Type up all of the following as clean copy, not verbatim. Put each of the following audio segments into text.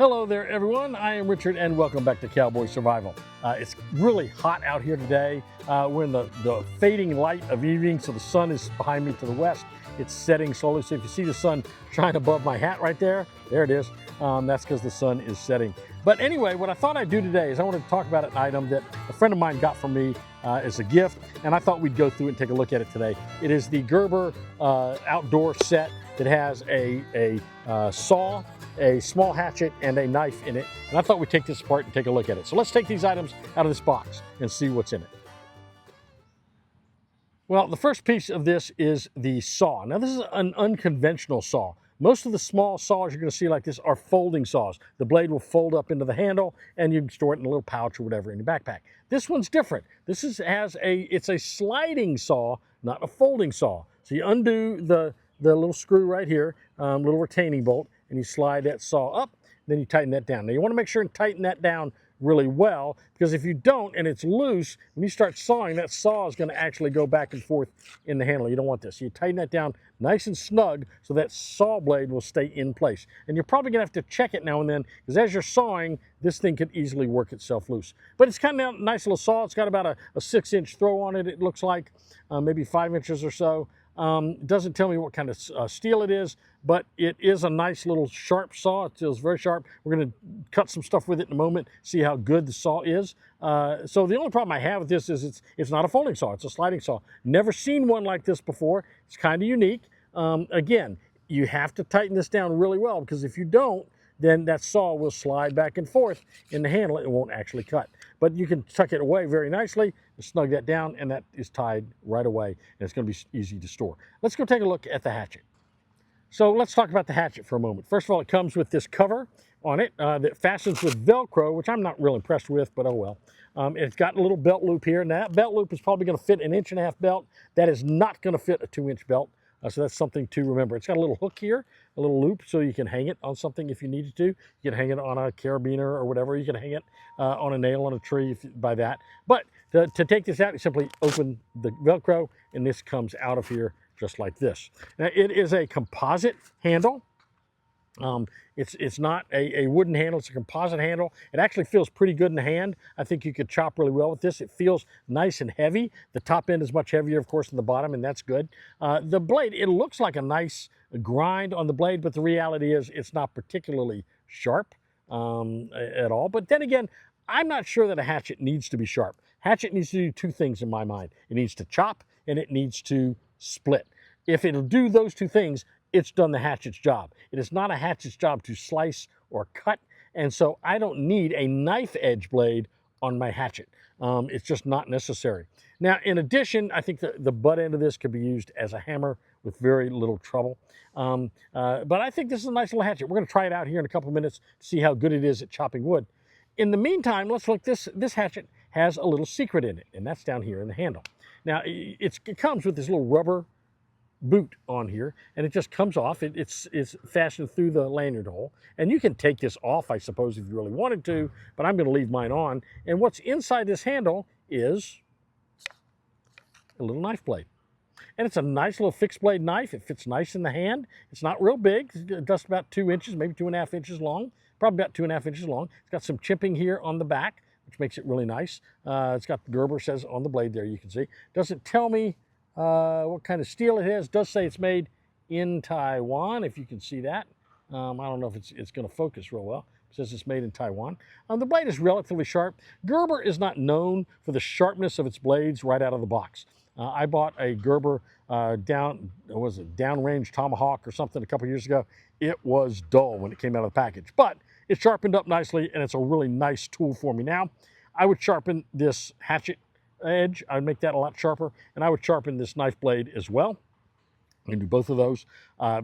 Hello there, everyone. I am Richard, and welcome back to Cowboy Survival. It's really hot out here today. We're in the fading light of evening, so the sun is behind me to the west. It's setting slowly, so if you see the sun shine above my hat right there it is. That's because the sun is setting. But anyway, what I thought I'd do today is I wanted to talk about an item that a friend of mine got for me as a gift, and I thought we'd go through it and take a look at it today. It is the Gerber outdoor set that has a saw, a small hatchet, and a knife in it. And I thought we'd take this apart and take a look at it. So let's take these items out of this box and see what's in it. Well, the first piece of this is the saw. Now, this is an unconventional saw. Most of the small saws you're going to see like this are folding saws. The blade will fold up into the handle, and you can store it in a little pouch or whatever in your backpack. This one's different. This it's a sliding saw, not a folding saw. So you undo the little screw right here, little retaining bolt, and you slide that saw up, then you tighten that down. Now you want to make sure and tighten that down really well, because if you don't and it's loose, when you start sawing, that saw is going to actually go back and forth in the handle. You don't want this. So you tighten that down nice and snug so that saw blade will stay in place. And you're probably going to have to check it now and then, because as you're sawing, this thing could easily work itself loose. But it's kind of a nice little saw. It's got about a 6-inch throw on it, it looks like, maybe 5 inches or so. It doesn't tell me what kind of steel it is, but it is a nice little sharp saw. It feels very sharp. We're going to cut some stuff with it in a moment, see how good the saw is. So the only problem I have with this is it's not a folding saw. It's a sliding saw. Never seen one like this before. It's kind of unique. Again, you have to tighten this down really well, because if you don't, then that saw will slide back and forth in the handle. It won't actually cut. But you can tuck it away very nicely, snug that down, and that is tied right away, and it's going to be easy to store. Let's go take a look at the hatchet. So let's talk about the hatchet for a moment. First of all, it comes with this cover on it that fastens with Velcro, which I'm not real impressed with, but oh well. It's got a little belt loop here, and that belt loop is probably going to fit an 1.5-inch belt. That is not going to fit a 2-inch belt. So that's something to remember. It's got a little hook here, a little loop, so you can hang it on something if you needed to. You can hang it on a carabiner or whatever. You can hang it on a nail on a tree by that. But to take this out, you simply open the Velcro, and this comes out of here just like this. Now, it is a composite handle. It's not a wooden handle, it's a composite handle. It actually feels pretty good in the hand. I think you could chop really well with this. It feels nice and heavy. The top end is much heavier, of course, than the bottom, and that's good. The blade, it looks like a nice grind on the blade, but the reality is it's not particularly sharp at all. But then again, I'm not sure that a hatchet needs to be sharp. Hatchet needs to do two things in my mind. It needs to chop, and it needs to split. If it'll do those two things, it's done the hatchet's job. It is not a hatchet's job to slice or cut, and so I don't need a knife edge blade on my hatchet. It's just not necessary. Now, in addition, I think the butt end of this could be used as a hammer with very little trouble. But I think this is a nice little hatchet. We're going to try it out here in a couple of minutes to see how good it is at chopping wood. In the meantime, let's look. This hatchet has a little secret in it, and that's down here in the handle. Now, it comes with this little rubber boot on here, and it just comes off. It's fastened through the lanyard hole, and you can take this off, I suppose, if you really wanted to, but I'm going to leave mine on. And what's inside this handle is a little knife blade, and it's a nice little fixed blade knife. It fits nice in the hand. It's not real big. It's just about 2 inches, maybe 2.5 inches long, probably about 2.5 inches long. It's got some chipping here on the back, which makes it really nice. It's got Gerber says on the blade there, you can see. Doesn't tell me what kind of steel it is. Does say it's made in Taiwan, if you can see that. I don't know if it's going to focus real well. It says it's made in Taiwan. The blade is relatively sharp. Gerber is not known for the sharpness of its blades right out of the box. I bought a Gerber downrange tomahawk or something a couple years ago. It was dull when it came out of the package, but it sharpened up nicely, and it's a really nice tool for me now. I would sharpen this hatchet edge. I would make that a lot sharper, and I would sharpen this knife blade as well. I can do both of those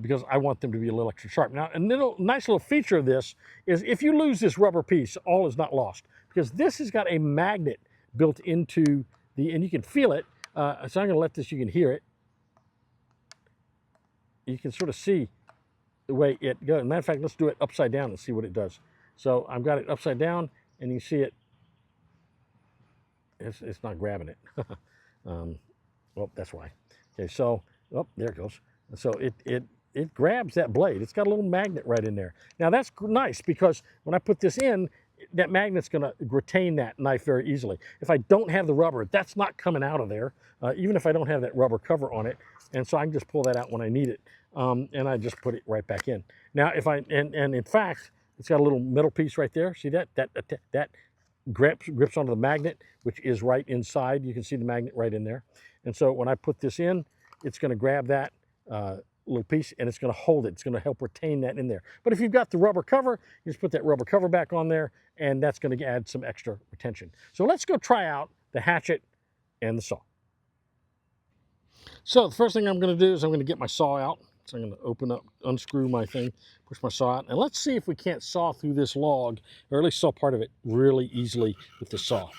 because I want them to be a little extra sharp. Now, a nice little feature of this is if you lose this rubber piece, all is not lost, because this has got a magnet built into and you can feel it. So I'm going to let this, you can hear it. You can sort of see the way it goes. Matter of fact, let's do it upside down and see what it does. So I've got it upside down, and you see it. It's not grabbing it. Well, that's why. Okay, so, oh, there it goes. So it it grabs that blade. It's got a little magnet right in there. Now that's nice because when I put this in, that magnet's going to retain that knife very easily. If I don't have the rubber, that's not coming out of there, even if I don't have that rubber cover on it. And so I can just pull that out when I need it, and I just put it right back in. Now, if I and in fact, it's got a little metal piece right there. See that grips onto the magnet, which is right inside. You can see the magnet right in there. And so when I put this in, it's going to grab that little piece and it's going to hold it. It's going to help retain that in there. But if you've got the rubber cover, you just put that rubber cover back on there, and that's going to add some extra retention. So let's go try out the hatchet and the saw. So the first thing I'm going to do is I'm going to get my saw out. So I'm going to open up, unscrew my thing, push my saw out, and let's see if we can't saw through this log, or at least saw part of it really easily with the saw.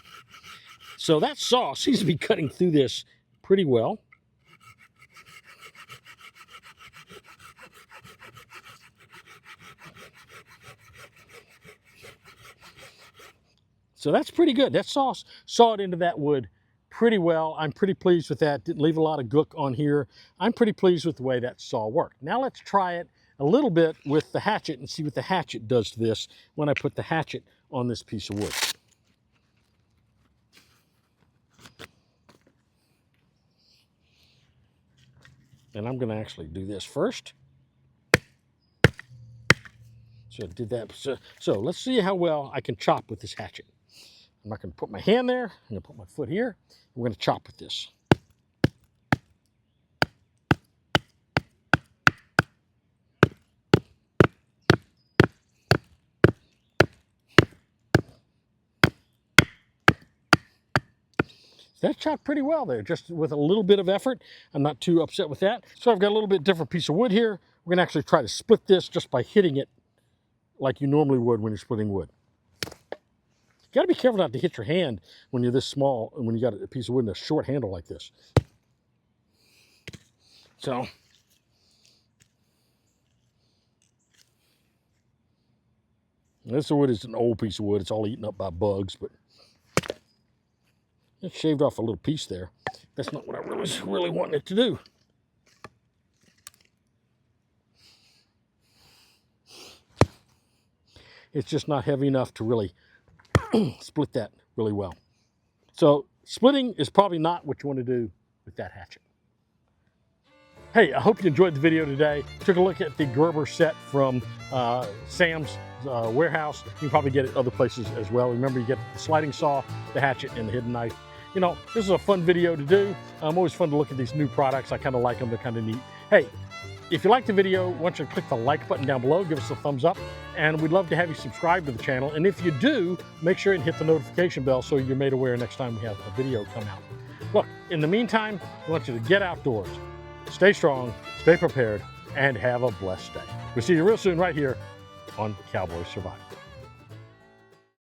So that saw seems to be cutting through this pretty well. So that's pretty good. That saw sawed into that wood pretty well. I'm pretty pleased with that. Didn't leave a lot of gook on here. I'm pretty pleased with the way that saw worked. Now let's try it a little bit with the hatchet and see what the hatchet does to this when I put the hatchet on this piece of wood. And I'm going to actually do this first. So I did that. So let's see how well I can chop with this hatchet. I'm not going to put my hand there. I'm going to put my foot here. We're going to chop with this. That chopped pretty well there, just with a little bit of effort. I'm not too upset with that. So I've got a little bit different piece of wood here. We're going to actually try to split this just by hitting it like you normally would when you're splitting wood. You got to be careful not to hit your hand when you're this small and when you got a piece of wood and a short handle like this. So this wood is an old piece of wood. It's all eaten up by bugs, but it shaved off a little piece there. That's not what I really wanted it to do. It's just not heavy enough to really split that really well. So splitting is probably not what you want to do with that hatchet. Hey, I hope you enjoyed the video today. Took a look at the Gerber set from Sam's warehouse. You can probably get it other places as well. Remember, you get the sliding saw, the hatchet, and the hidden knife. You know, this is a fun video to do. Always fun to look at these new products. I kind of like them. They're kind of neat. Hey, if you like the video, I want you to click the like button down below. Give us a thumbs up. And we'd love to have you subscribe to the channel. And if you do, make sure and hit the notification bell so you're made aware next time we have a video come out. Look, in the meantime, I want you to get outdoors. Stay strong, stay prepared, and have a blessed day. We'll see you real soon right here on Cowboys Survival.